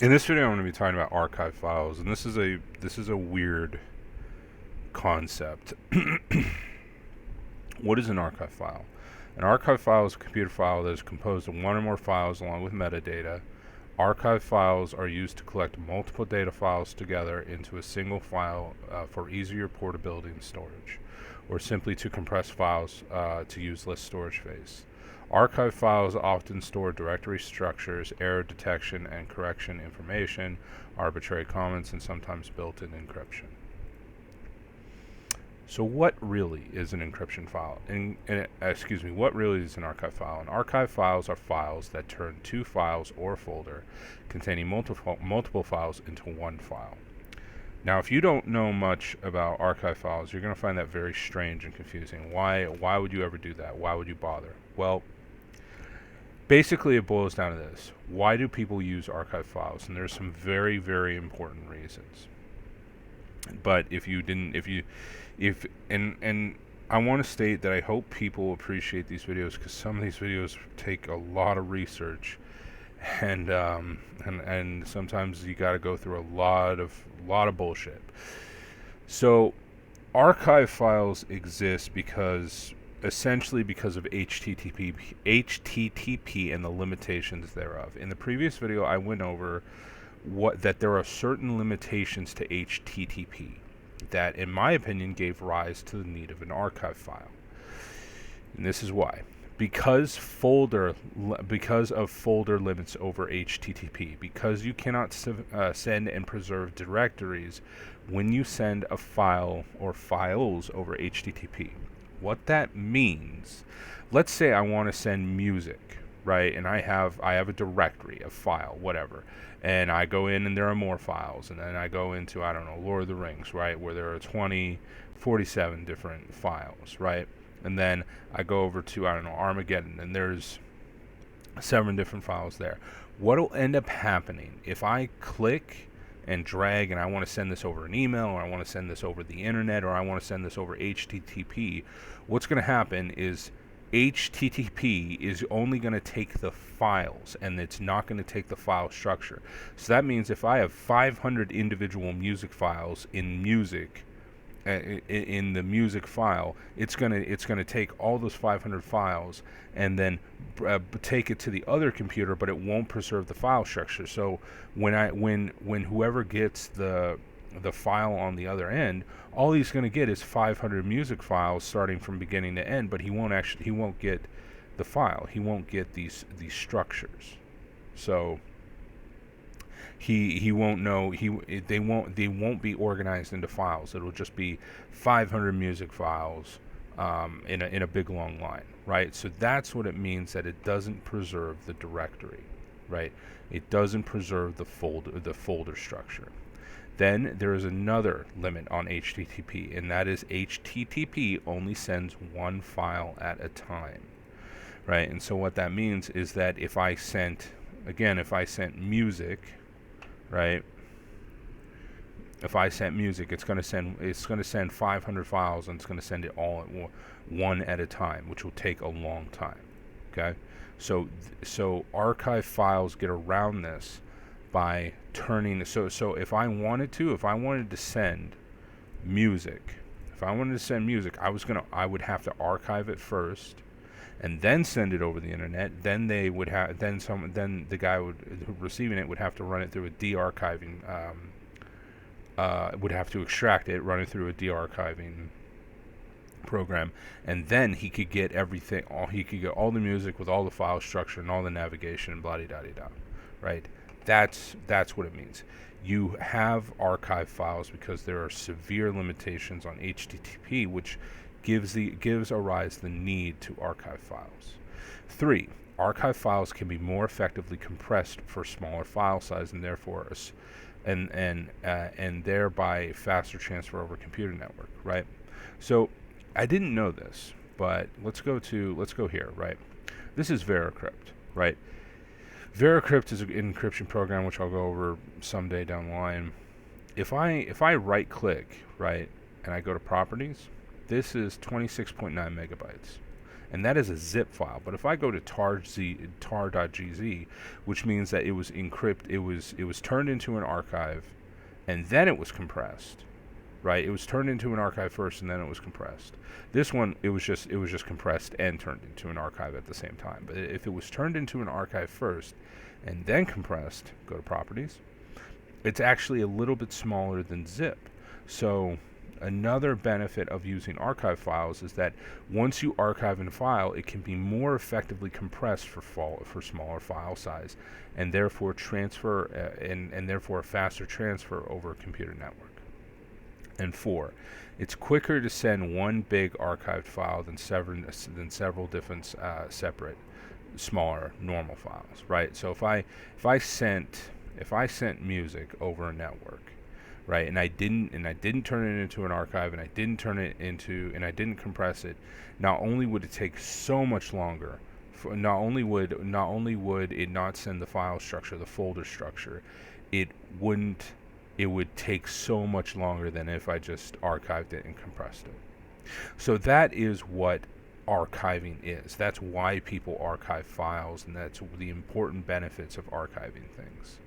In this video, I'm going to be talking about archive files, and this is a weird concept. What is an archive file? An archive file is a computer file that is composed of one or more files along with metadata. Archive files are used to collect multiple data files together into a single file for easier portability and storage, or simply to compress files to use less storage space. Archive files often store directory structures, error detection and correction information, arbitrary comments, and sometimes built-in encryption. So what really is an encryption file? What really is an archive file? An archive files are files that turn two files or a folder containing multiple files into one file. Now, if you don't know much about archive files, you're going to find that very strange and confusing. Why would you ever do that? Why would you bother? Well, basically it boils down to this. Why do people use archive files? And there's some very, very important reasons. But I want to state that I hope people appreciate these videos, because some of these videos take a lot of research, and sometimes you got to go through a lot of bullshit. So archive files exist essentially because of HTTP and the limitations thereof. In the previous video, I went over that there are certain limitations to HTTP that, in my opinion, gave rise to the need of an archive file. And this is why. Because of folder limits over HTTP, because you cannot send and preserve directories when you send a file or files over HTTP. What that means, let's say I want to send music, right? And I have a directory, a file, whatever. And I go in and there are more files. And then I go into, I don't know, Lord of the Rings, right? Where there are 47 different files, right? And then I go over to, I don't know, Armageddon, and there's 7 different files there. What will end up happening if I click and drag and I want to send this over an email, or I want to send this over the internet, or I want to send this over HTTP, what's going to happen is HTTP is only going to take the files, and it's not going to take the file structure. So that means if I have 500 individual music files in the music file, it's gonna take all those 500 files and then take it to the other computer, but it won't preserve the file structure. So when whoever gets the file on the other end, all he's going to get is 500 music files starting from beginning to end, but he won't get the file. He won't get these structures. So he won't know, they won't be organized into files. It'll just be 500 music files in a big long line, right? So that's what it means that it doesn't preserve the directory, right? It doesn't preserve the folder structure. Then there is another limit on HTTP, and that is HTTP only sends one file at a time, right? And so what that means is that if I sent music, right? If I sent music, it's going to send 500 files, and it's going to send it all one at a time, which will take a long time. Okay, so archive files get around this by turning. So if I wanted to send music, I would have to archive it first, and then send it over the internet. Then the guy receiving it would have to run it through a de-archiving. Would have to extract it, run it through a de-archiving program, and then he could get everything. He could get all the music with all the file structure and all the navigation and blah da da da, right? That's what it means. You have archive files because there are severe limitations on HTTP, which gives arise the need to archive files. 3. Archive files can be more effectively compressed for smaller file size, and therefore and thereby faster transfer over computer network, right? So I didn't know this, but let's go here, right? This is VeraCrypt, right? VeraCrypt is an encryption program which I'll go over someday down the line. If I right click, right, and I go to properties, this is 26.9 megabytes. and that is a zip file. But if I go to tar.gz, which means that it was it was turned into an archive, and then it was compressed, right? It was turned into an archive first, and then it was compressed. This one, it was just compressed and turned into an archive at the same time. But if it was turned into an archive first, and then compressed, go to properties, it's actually a little bit smaller than zip. So another benefit of using archive files is that once you archive a file, it can be more effectively compressed for smaller file size, and therefore transfer and therefore a faster transfer over a computer network. And 4, it's quicker to send one big archived file than several different separate smaller normal files, right? So if I sent music over a network, right, and I didn't turn it into an archive, and I didn't compress it, not only would it take so much longer, not only would it not send the file structure, the folder structure, it would take so much longer than if I just archived it and compressed it. So that is what archiving is. That's why people archive files, and that's the important benefits of archiving things.